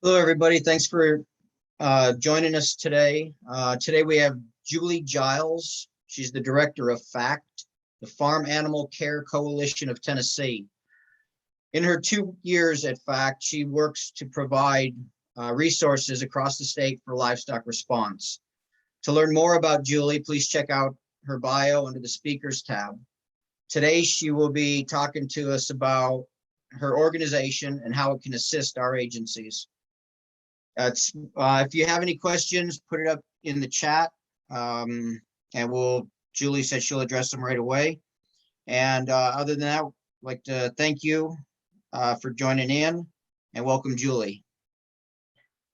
Hello, everybody. Thanks for joining us today. Today we have Julie Giles. She's the director of FACT, the Farm Animal Care Coalition of Tennessee. In her 2 years at FACT, she works to provide resources across the state for livestock response. To learn more about Julie, please check out her bio under the speakers tab. Today, she will be talking to us about her organization and how it can assist our agencies. If you have any questions, put it up in the chat, and Julie said she'll address them right away. And other than that, I'd like to thank you for joining in, and welcome, Julie.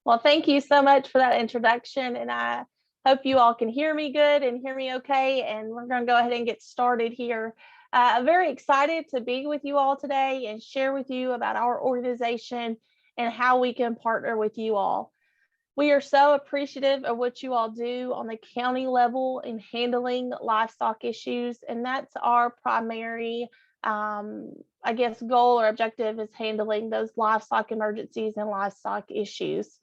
Well, thank you so much for that introduction, and I hope you all can hear me good and hear me okay, and we're going to go ahead and get started here. I'm very excited to be with you all today and share with you about our organization and how we can partner with you all. We are so appreciative of what you all do on the county level in handling livestock issues, and that's our primary goal or objective is handling those livestock emergencies and livestock issues.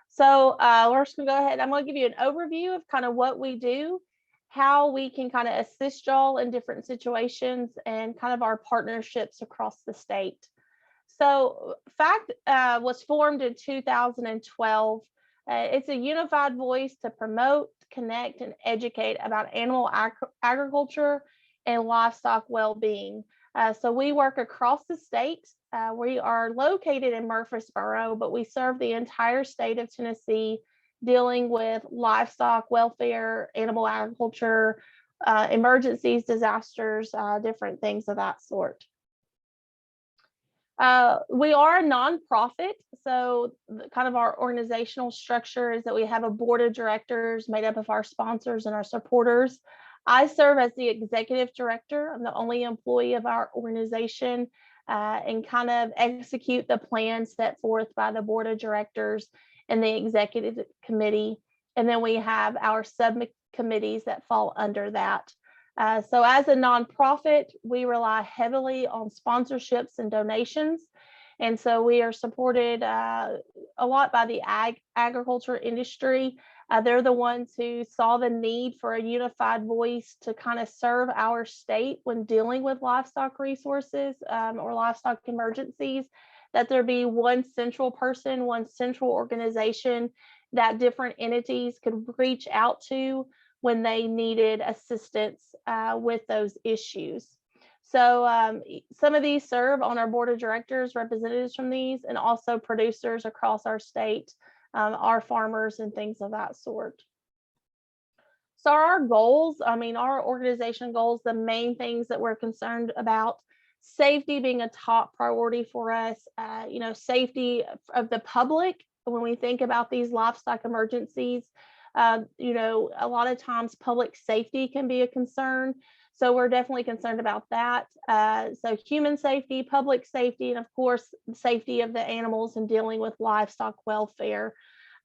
So we're just gonna go ahead. I'm gonna give you an overview of kind of what we do, how we can kind of assist y'all in different situations, and kind of our partnerships across the state. So FACT was formed in 2012. It's a unified voice to promote, connect, and educate about animal agriculture and livestock well-being. So we work across the state. We are located in Murfreesboro, but we serve the entire state of Tennessee, dealing with livestock welfare, animal agriculture, emergencies, disasters, different things of that sort. We are a nonprofit, so kind of our organizational structure is that we have a board of directors made up of our sponsors and our supporters. I serve as the executive director. I'm the only employee of our organization, and kind of execute the plan set forth by the board of directors and the executive committee. And then we have our subcommittees that fall under that. So as a nonprofit, we rely heavily on sponsorships and donations. And so we are supported a lot by the agriculture industry. They're the ones who saw the need for a unified voice to kind of serve our state when dealing with livestock resources or livestock emergencies, that there be one central person, one central organization that different entities could reach out to when they needed assistance with those issues. So some of these serve on our board of directors, representatives from these, and also producers across our state, our farmers and things of that sort. So our goals, our organization goals, the main things that we're concerned about, safety being a top priority for us, safety of the public. When we think about these livestock emergencies, a lot of times public safety can be a concern. So we're definitely concerned about that. So human safety, public safety, and of course, the safety of the animals and dealing with livestock welfare.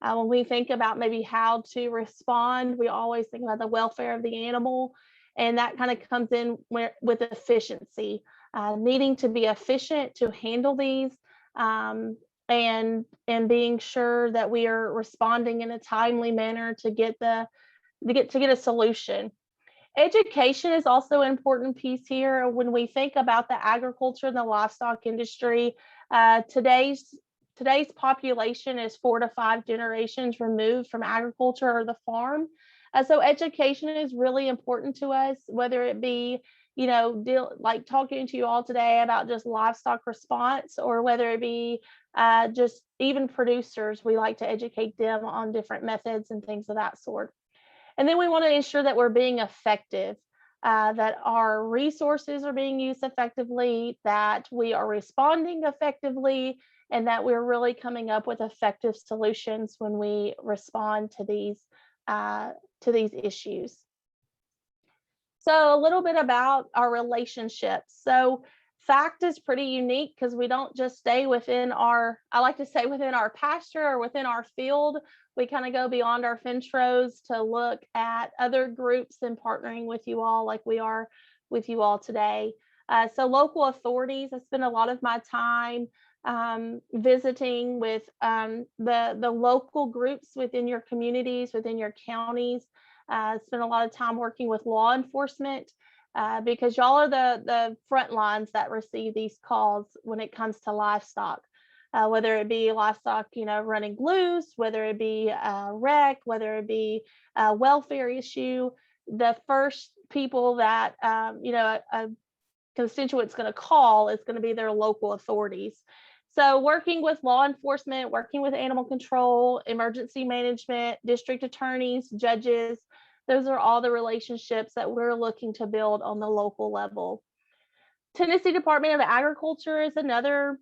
When we think about maybe how to respond, we always think about the welfare of the animal, and that kind of comes in with efficiency, needing to be efficient to handle these, and being sure that we are responding in a timely manner to get a solution. Education is also an important piece here. When we think about the agriculture and the livestock industry, today's population is 4 to 5 generations removed from agriculture or the farm. So education is really important to us, whether it be, like talking to you all today about just livestock response, or whether it be just even producers. We like to educate them on different methods and things of that sort. And then we want to ensure that we're being effective, that our resources are being used effectively, that we are responding effectively, and that we're really coming up with effective solutions when we respond to these issues. So a little bit about our relationships. So FACT is pretty unique because we don't just stay within I like to say within our pasture or within our field. We kind of go beyond our fence rows to look at other groups and partnering with you all like we are with you all today. So local authorities, I spend a lot of my time visiting with the local groups within your communities, within your counties. Spend a lot of time working with law enforcement because y'all are the front lines that receive these calls when it comes to livestock. Whether it be livestock, running loose, whether it be a wreck, whether it be a welfare issue, the first people that a constituent's going to call is going to be their local authorities. So working with law enforcement, working with animal control, emergency management, district attorneys, judges, those are all the relationships that we're looking to build on the local level. Tennessee Department of Agriculture is another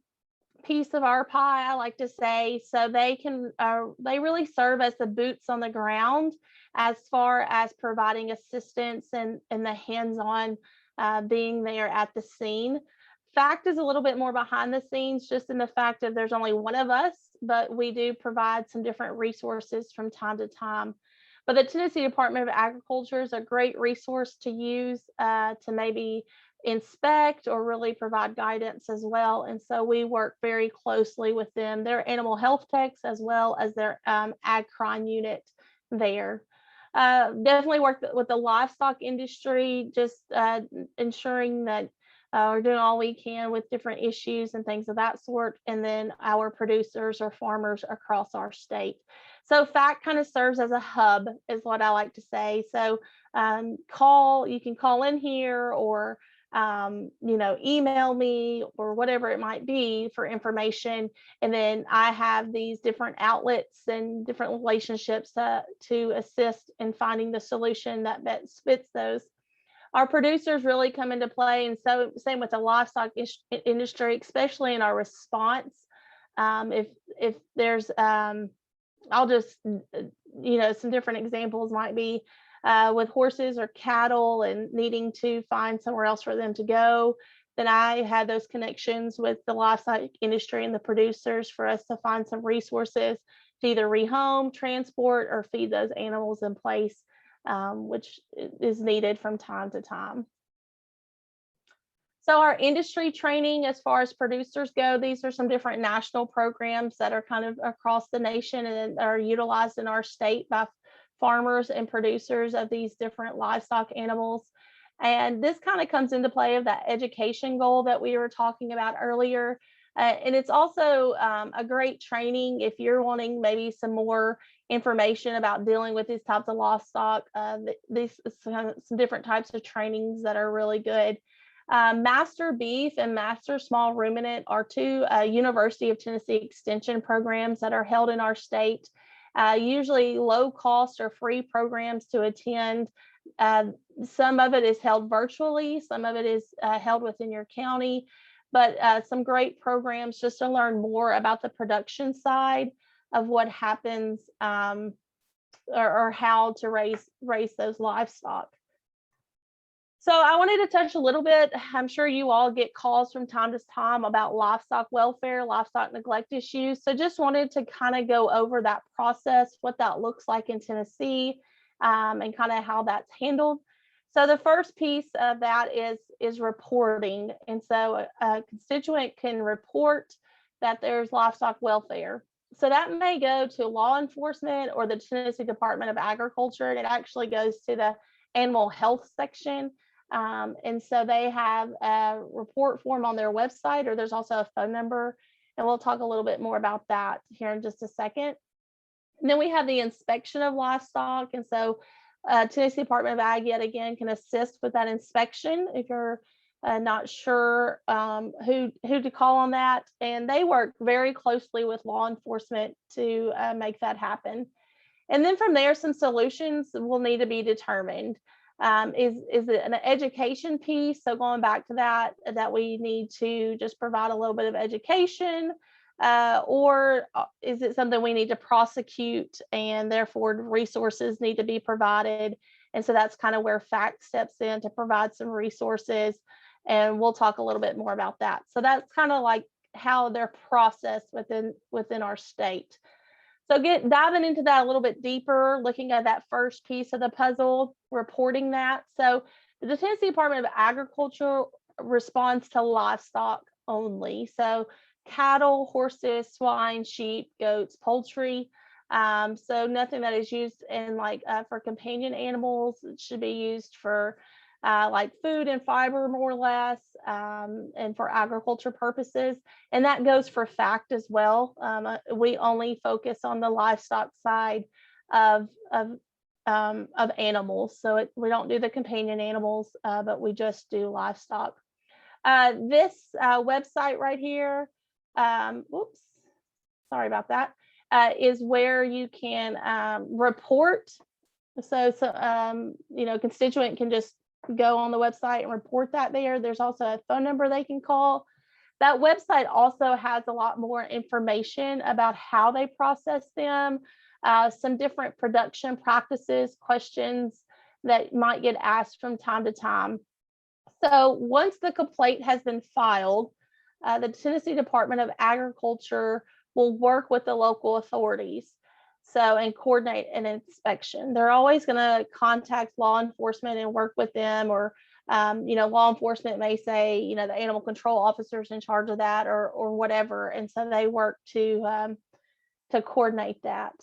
piece of our pie, I like to say. So they really serve as the boots on the ground as far as providing assistance and the hands-on being there at the scene. FACT is a little bit more behind the scenes, just in the fact that there's only one of us, but we do provide some different resources from time to time. But the Tennessee Department of Agriculture is a great resource to use to maybe inspect or really provide guidance as well. And so we work very closely with them, their animal health techs, as well as their ag crime unit there. Definitely work with the livestock industry, just ensuring that we're doing all we can with different issues and things of that sort. And then our producers or farmers across our state. So FACT kind of serves as a hub, is what I like to say. So you can call in here or email me or whatever it might be for information. And then I have these different outlets and different relationships to assist in finding the solution that best fits those. Our producers really come into play. And so same with the livestock industry, especially in our response. If there's, I'll just, some different examples might be with horses or cattle and needing to find somewhere else for them to go, then I had those connections with the livestock industry and the producers for us to find some resources to either rehome, transport, or feed those animals in place, which is needed from time to time. So our industry training, as far as producers go, these are some different national programs that are kind of across the nation and are utilized in our state by farmers and producers of these different livestock animals. And this kind of comes into play of that education goal that we were talking about earlier. And it's also a great training if you're wanting maybe some more information about dealing with these types of livestock. These some different types of trainings that are really good. Master Beef and Master Small Ruminant are two University of Tennessee Extension programs that are held in our state. Usually low cost or free programs to attend. Some of it is held virtually, some of it is held within your county, but some great programs just to learn more about the production side of what happens or how to raise those livestock. So I wanted to touch a little bit. I'm sure you all get calls from time to time about livestock welfare, livestock neglect issues. So just wanted to kind of go over that process, what that looks like in Tennessee, and kind of how that's handled. So the first piece of that is reporting. And so a constituent can report that there's livestock welfare. So that may go to law enforcement or the Tennessee Department of Agriculture, and it actually goes to the animal health section. And so they have a report form on their website, or there's also a phone number, and we'll talk a little bit more about that here in just a second. And then we have the inspection of livestock. And so Tennessee Department of Ag, yet again, can assist with that inspection if you're not sure who to call on that. And they work very closely with law enforcement to make that happen. And then from there, some solutions will need to be determined. Is it an education piece? So going back to that we need to just provide a little bit of education, or is it something we need to prosecute and therefore resources need to be provided? And so that's kind of where FACT steps in to provide some resources. And we'll talk a little bit more about that. So that's kind of like how they're processed within our state. So diving into that a little bit deeper, looking at that first piece of the puzzle, reporting that. So the Tennessee Department of Agriculture responds to livestock only. So cattle, horses, swine, sheep, goats, poultry. So nothing that is used in like for companion animals. It should be used for like food and fiber, more or less, and for agriculture purposes. And that goes for FACT as well. We only focus on the livestock side of animals. So we don't do the companion animals, but we just do livestock. This website right here, whoops, sorry about that, is where you can report. So constituent can just go on the website and report that there. There's also a phone number they can call. That website also has a lot more information about how they process them, some different production practices, questions that might get asked from time to time. So once the complaint has been filed, the Tennessee Department of Agriculture will work with the local authorities and coordinate an inspection. They're always going to contact law enforcement and work with them, or law enforcement may say, the animal control officer's in charge of that, or whatever. And so they work to coordinate that.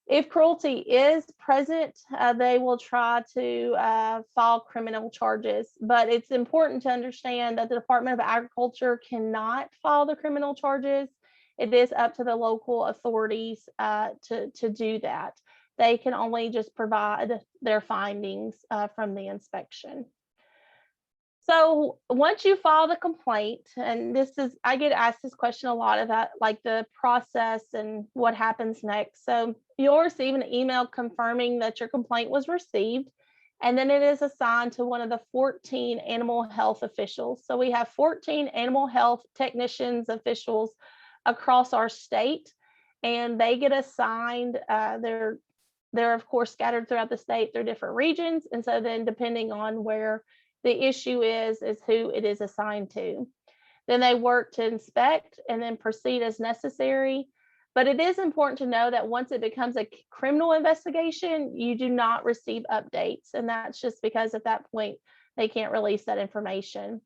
If cruelty is present, they will try to file criminal charges. But it's important to understand that the Department of Agriculture cannot file the criminal charges. It is up to the local authorities to do that. They can only just provide their findings from the inspection. So once you file the complaint, and I get asked this question a lot about like the process and what happens next. So you'll receive an email confirming that your complaint was received, and then it is assigned to one of the 14 animal health officials. So we have 14 animal health technicians, officials across our state, and they get assigned. They're of course scattered throughout the state through different regions, and so then depending on where the issue is who it is assigned to. Then they work to inspect and then proceed as necessary. But it is important to know that once it becomes a criminal investigation, you do not receive updates. And that's just because at that point, they can't release that information.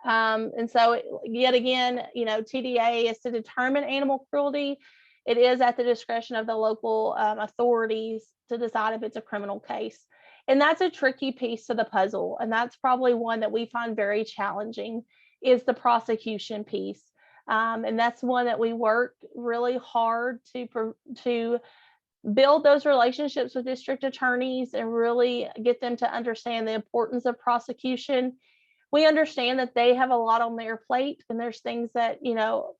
And so yet again, TDA is to determine animal cruelty. It is at the discretion of the local authorities to decide if it's a criminal case. And that's a tricky piece to the puzzle. And that's probably one that we find very challenging, is the prosecution piece. And that's one that we work really hard to build those relationships with district attorneys and really get them to understand the importance of prosecution. We understand that they have a lot on their plate, and there's things that,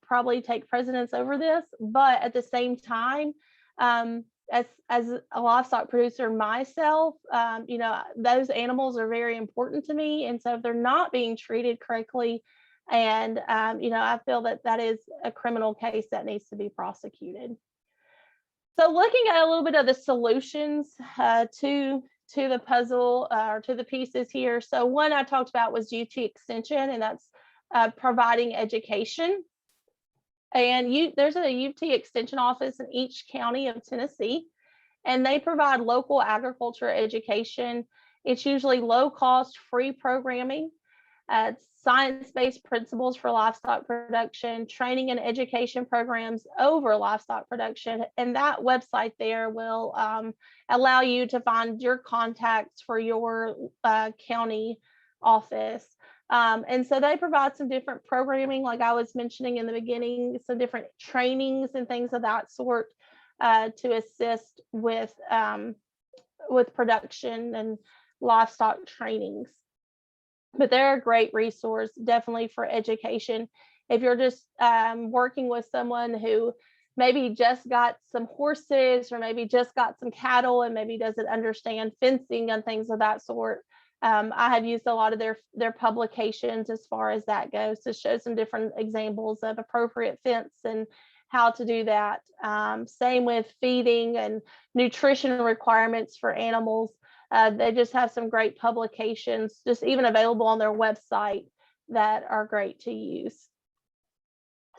probably take precedence over this. But at the same time, as a livestock producer myself, those animals are very important to me. And so if they're not being treated correctly, and, I feel that is a criminal case that needs to be prosecuted. So looking at a little bit of the solutions to the puzzle, or to the pieces here. So one I talked about was UT Extension, and that's providing education. And there's a UT Extension office in each county of Tennessee, and they provide local agriculture education. It's usually low cost, free programming. It's science-based principles for livestock production, training and education programs over livestock production. And that website there will allow you to find your contacts for your county office. And so they provide some different programming, like I was mentioning in the beginning, some different trainings and things of that sort to assist with production and livestock trainings. But they're a great resource, definitely for education. If you're just working with someone who maybe just got some horses, or maybe just got some cattle, and maybe doesn't understand fencing and things of that sort, I have used a lot of their publications as far as that goes, to show some different examples of appropriate fence and how to do that. Same with feeding and nutrition requirements for animals. They just have some great publications, just even available on their website, that are great to use.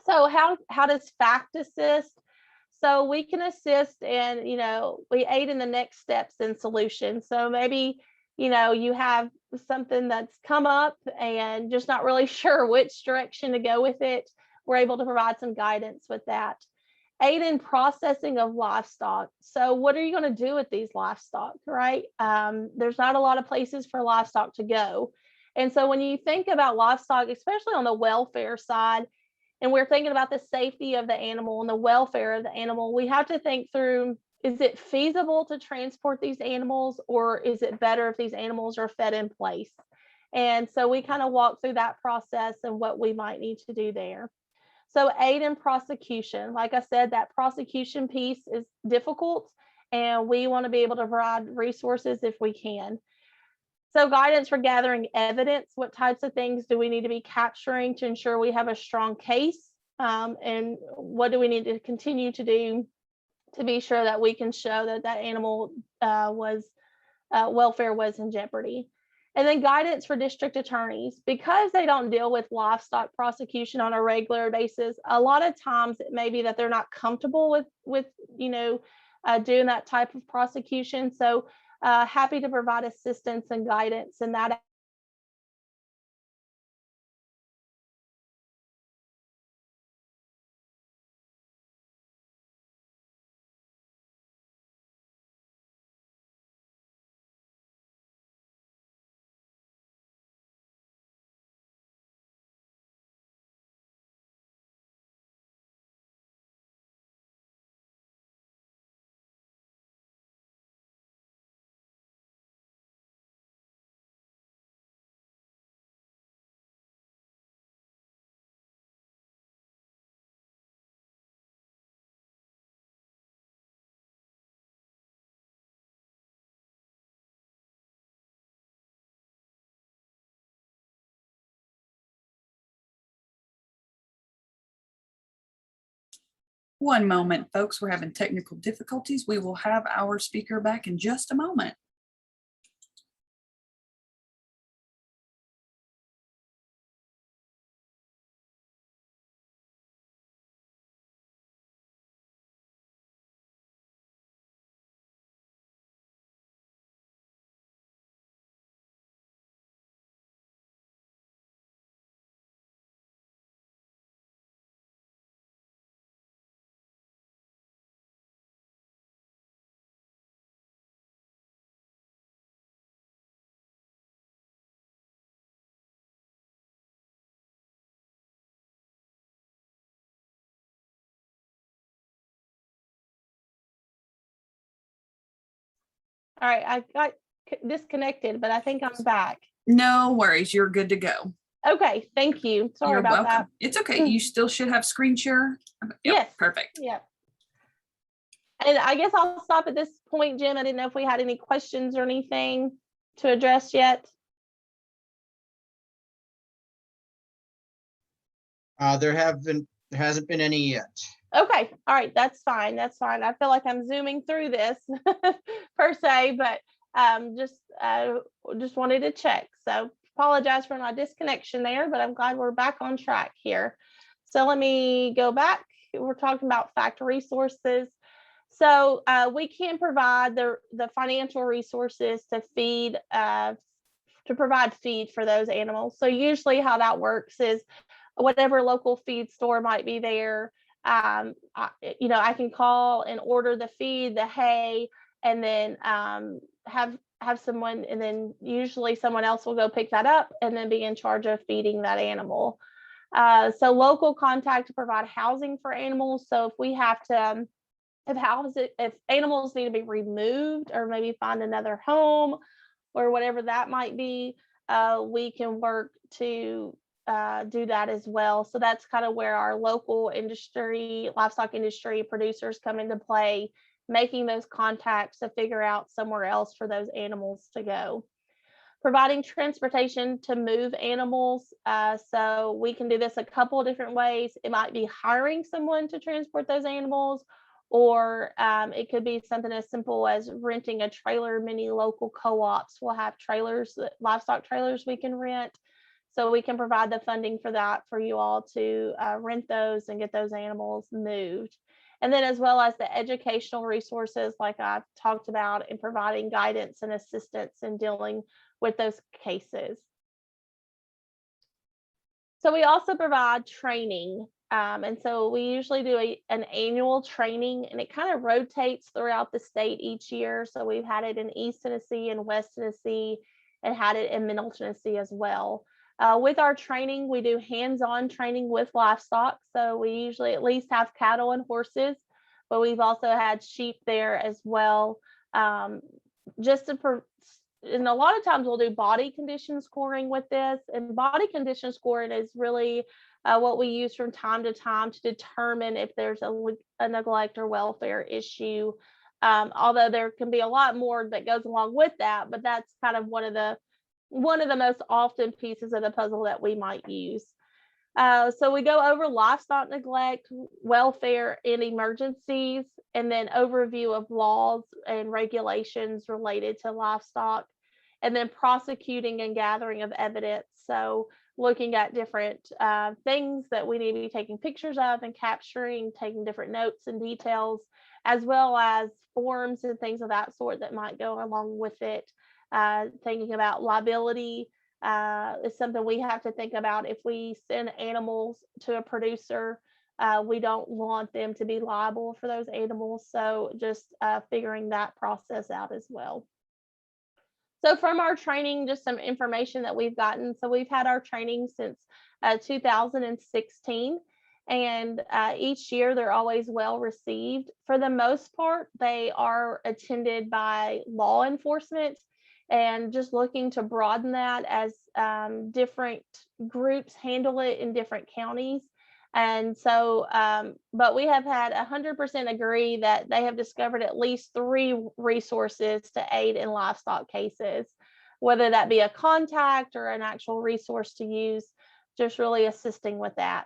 So how does FACT assist? So we can assist, and we aid in the next steps in solutions. So maybe you have something that's come up and just not really sure which direction to go with it. we're able to provide some guidance with that. Aid in processing of livestock. So what are you going to do with these livestock, right? There's not a lot of places for livestock to go. And so when you think about livestock, especially on the welfare side, and we're thinking about the safety of the animal and the welfare of the animal, we have to think through, is it feasible to transport these animals, or is it better if these animals are fed in place? And so we kind of walk through that process and what we might need to do there. So aid in prosecution, like I said, that prosecution piece is difficult, and we want to be able to provide resources if we can. So guidance for gathering evidence. What types of things do we need to be capturing to ensure we have a strong case? And what do we need to continue to do to be sure that we can show that that animal welfare was in jeopardy? And then guidance for district attorneys, because they don't deal with livestock prosecution on a regular basis. A lot of times it may be that they're not comfortable with doing that type of prosecution. So happy to provide assistance and guidance in that. One moment, folks, we're having technical difficulties. We will have our speaker back in just a moment. All right, I got disconnected, but I think I'm back. No worries, you're good to go. Okay, thank you. Sorry You're about welcome. that. It's okay. You still should have screen share. Yep, Yes. perfect. Yeah. And I guess I'll stop at this point, Jim. I didn't know if we had any questions or anything to address yet. There hasn't been any yet. Okay, all right, that's fine. That's fine. I feel like I'm zooming through this per se, but just wanted to check. So apologize for my disconnection there, but I'm glad we're back on track here. So let me go back. We're talking about FACT resources. So we can provide the financial resources to feed, to provide feed for those animals. So usually how that works is whatever local feed store might be there, I can call and order the feed, the hay, and then have someone, and then usually someone else will go pick that up and then be in charge of feeding that animal. So local contact to provide housing for animals. So if we have to, if animals need to be removed or maybe find another home or whatever that might be, we can work to do that as well. So that's kind of where our local industry, livestock industry producers come into play, making those contacts to figure out somewhere else for those animals to go. Providing transportation to move animals. So we can do this a couple of different ways. It might be hiring someone to transport those animals, or it could be something as simple as renting a trailer. Many local co-ops will have trailers, livestock trailers we can rent. So we can provide the funding for that for you all to rent those and get those animals moved. And then as well as the educational resources like I've talked about, in providing guidance and assistance in dealing with those cases. So we also provide training. And so we usually do an annual training, and it kind of rotates throughout the state each year. So we've had it in East Tennessee and West Tennessee, and had it in Middle Tennessee as well. With our training, we do hands-on training with livestock. So we usually at least have cattle and horses, but we've also had sheep there as well. Just to and a lot of times we'll do body condition scoring with this, and body condition scoring is really what we use from time to time to determine if there's a neglect or welfare issue. Although there can be a lot more that goes along with that, but that's kind of one of the most often pieces of the puzzle that we might use. So we go over livestock neglect, welfare, and emergencies, and then overview of laws and regulations related to livestock, and then prosecuting and gathering of evidence. So looking at different things that we need to be taking pictures of and capturing, taking different notes and details, as well as forms and things of that sort that might go along with it. Thinking about liability is something we have to think about. If we send animals to a producer, we don't want them to be liable for those animals. So just figuring that process out as well. So from our training, just some information that we've gotten. So we've had our training since 2016, and each year they're always well received. For the most part, they are attended by law enforcement, and just looking to broaden that as different groups handle it in different counties. And so, but we have had 100% agree that they have discovered at least 3 resources to aid in livestock cases, whether that be a contact or an actual resource to use, just really assisting with that.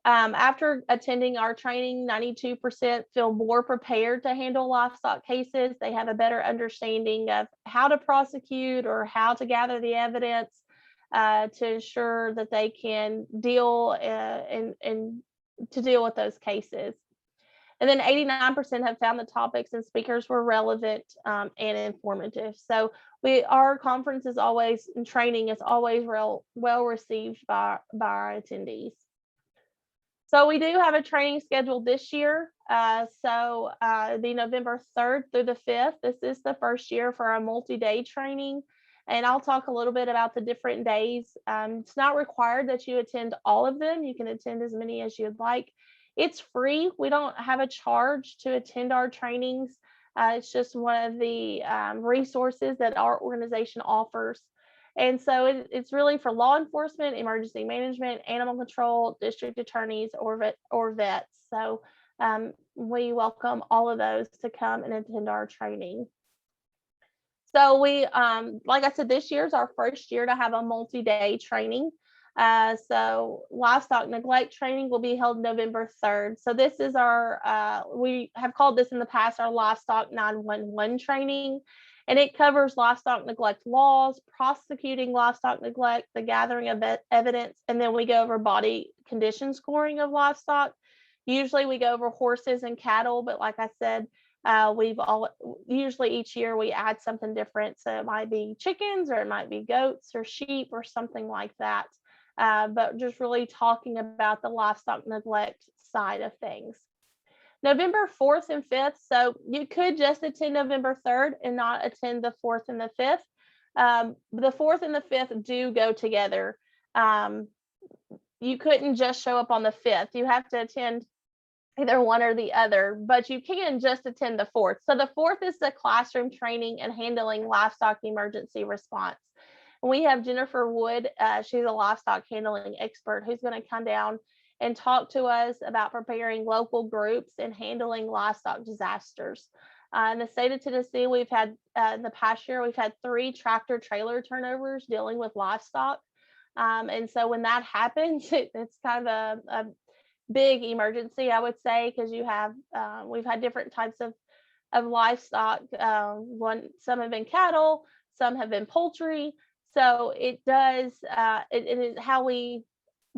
After attending our training, 92% feel more prepared to handle livestock cases. They have a better understanding of how to prosecute or how to gather the evidence to ensure that they can deal and to deal with those cases. And then 89% have found the topics and speakers were relevant and informative. So our conference is always, and training is always well received by our attendees. So we do have a training scheduled this year. The November 3rd through the 5th. This is the first year for our multi-day training. And I'll talk a little bit about the different days. It's not required that you attend all of them. You can attend as many as you'd like. It's free. We don't have a charge to attend our trainings. It's just one of the resources that our organization offers. And so it's really for law enforcement, emergency management, animal control, district attorneys, or vets. So we welcome all of those to come and attend our training. So we, like I said, this year is our first year to have a multi-day training. So livestock neglect training will be held November 3rd. So this is our, we have called this in the past our livestock 911 training. And it covers livestock neglect laws, prosecuting livestock neglect, the gathering of evidence, and then we go over body condition scoring of livestock. Usually we go over horses and cattle, but like I said, usually each year we add something different. So it might be chickens, or it might be goats or sheep or something like that. But just really talking about the livestock neglect side of things. November 4th and 5th. So you could just attend November 3rd and not attend the 4th and the 5th. The 4th and the 5th do go together. You couldn't just show up on the 5th. You have to attend either one or the other, but you can just attend the 4th. So the 4th is the classroom training and handling livestock emergency response. And we have Jennifer Wood. She's a livestock handling expert who's going to come down and talk to us about preparing local groups and handling livestock disasters. In the state of Tennessee, we've had, in the past year, we've had 3 tractor trailer turnovers dealing with livestock. And so when that happens, it's kind of a big emergency, I would say, because you have, we've had different types of livestock. Some have been cattle, some have been poultry. So it does, it is how we,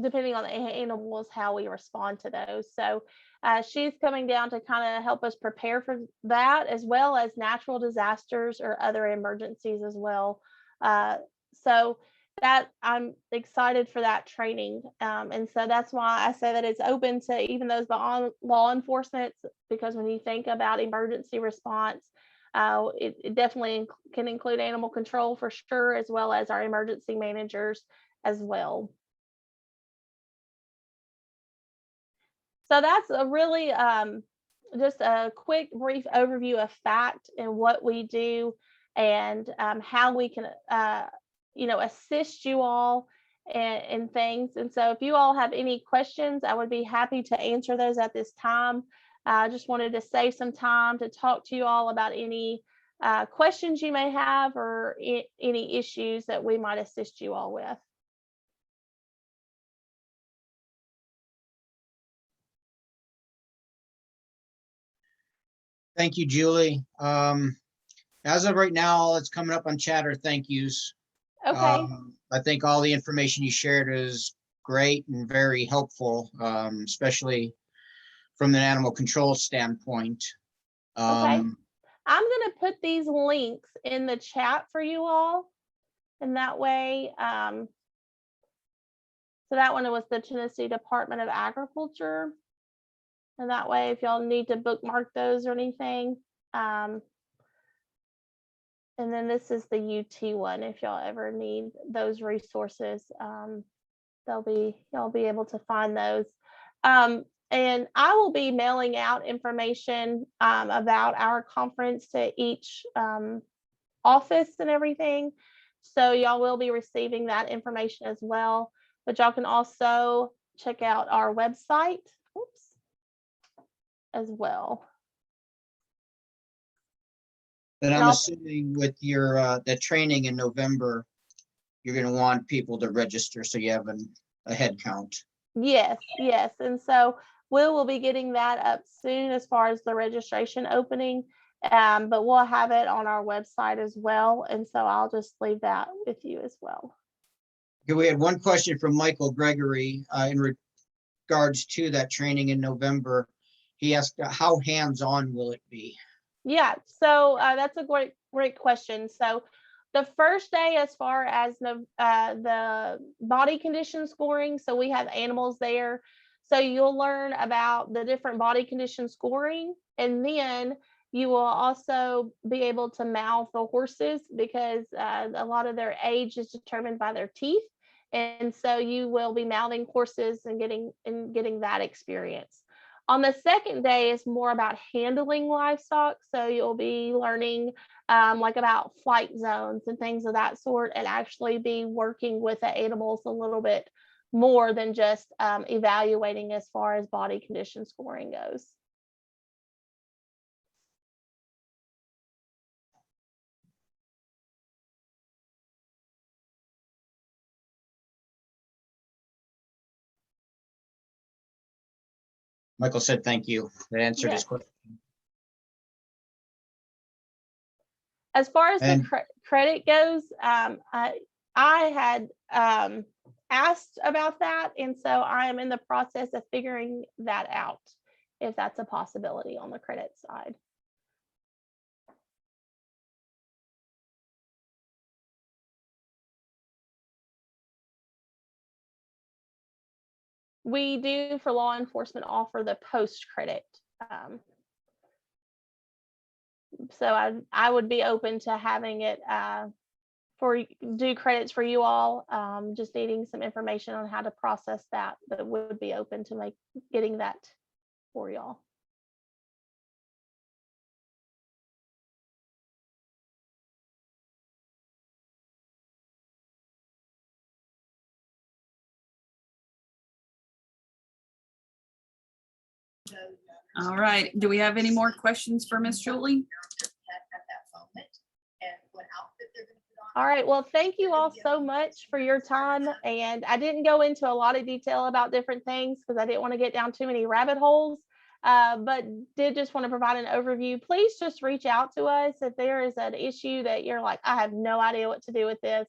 depending on the animals, how we respond to those. So she's coming down to kind of help us prepare for that, as well as natural disasters or other emergencies as well. So that I'm excited for that training. And so that's why I say that it's open to even those beyond law enforcement, because when you think about emergency response, it definitely can include animal control for sure, as well as our emergency managers as well. So that's a really just a quick, brief overview of FACT and what we do, and how we can, assist you all and things. And so, if you all have any questions, I would be happy to answer those at this time. I just wanted to save some time to talk to you all about any questions you may have, or any issues that we might assist you all with. Thank you, Julie. As of right now, all that's coming up on chat are thank yous. Okay. I think all the information you shared is great and very helpful, especially from an animal control standpoint. Okay. I'm going to put these links in the chat for you all. And that way, so that one was the Tennessee Department of Agriculture. And that way, if y'all need to bookmark those or anything. And then this is the UT one. If y'all ever need those resources, y'all be able to find those. And I will be mailing out information about our conference to each office and everything. So y'all will be receiving that information as well. But y'all can also check out our website as well. And And I'm also, assuming with your the training in November, you're going to want people to register so you have a head count. yes. And so we will be getting that up soon as far as the registration opening. But we'll have it on our website as well. And so I'll just leave that with you as well. Okay, we had one question from Michael Gregory in regards to that training in November. He asked, how hands-on will it be? Yeah, so that's a great question. So the first day, as far as the body condition scoring, so we have animals there. So you'll learn about the different body condition scoring, and then you will also be able to mouth the horses, because a lot of their age is determined by their teeth. And so you will be mouthing horses and getting that experience. On the second day is more about handling livestock. So you'll be learning like about flight zones and things of that sort, and actually be working with the animals a little bit more than just evaluating as far as body condition scoring goes. Michael said, thank you. That answered his question. As far as the credit goes, I had asked about that, and so I am in the process of figuring that out, if that's a possibility on the credit side. We do, for law enforcement, offer the post credit. So I would be open to having it do credits for you all. Just needing some information on how to process that, but would be open to getting that for y'all. All right. Do we have any more questions for Miss Julie? All right. Well, thank you all so much for your time. And I didn't go into a lot of detail about different things because I didn't want to get down too many rabbit holes, but did just want to provide an overview. Please just reach out to us if there is an issue that you're like, I have no idea what to do with this.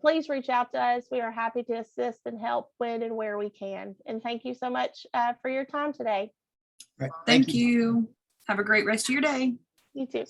Please reach out to us. We are happy to assist and help when and where we can. And thank you so much for your time today. Right. Thank you. Have a great rest of your day. You too.